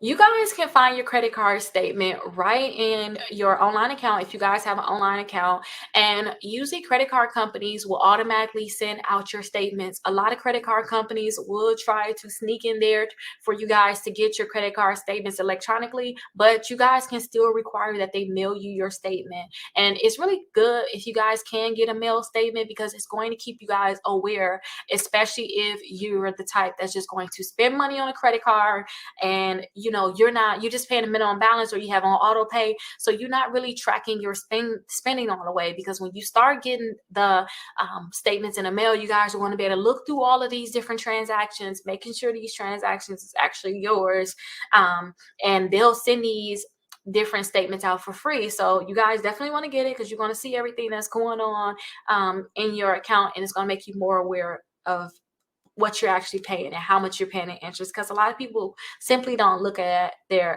You guys can find your credit card statement right in your online account if you guys have an online account. And usually, credit card companies will automatically send out your statements. A lot of credit card companies will try to sneak in there for you guys to get your credit card statements electronically, but you guys can still require that they mail you your statement. And it's really good if you guys can get a mail statement because it's going to keep you guys aware, especially if you're the type that's just going to spend money on a credit card and you're just paying a minimum balance or you have on auto pay, so you're not really tracking your spending all the way. Because when you start getting the statements in the mail, you guys are going to be able to look through all of these different transactions, making sure these transactions is actually yours. And they'll send these different statements out for free, so you guys definitely want to get it because you're going to see everything that's going on in your account, and it's going to make you more aware of what you're actually paying and how much you're paying in interest, because a lot of people simply don't look at their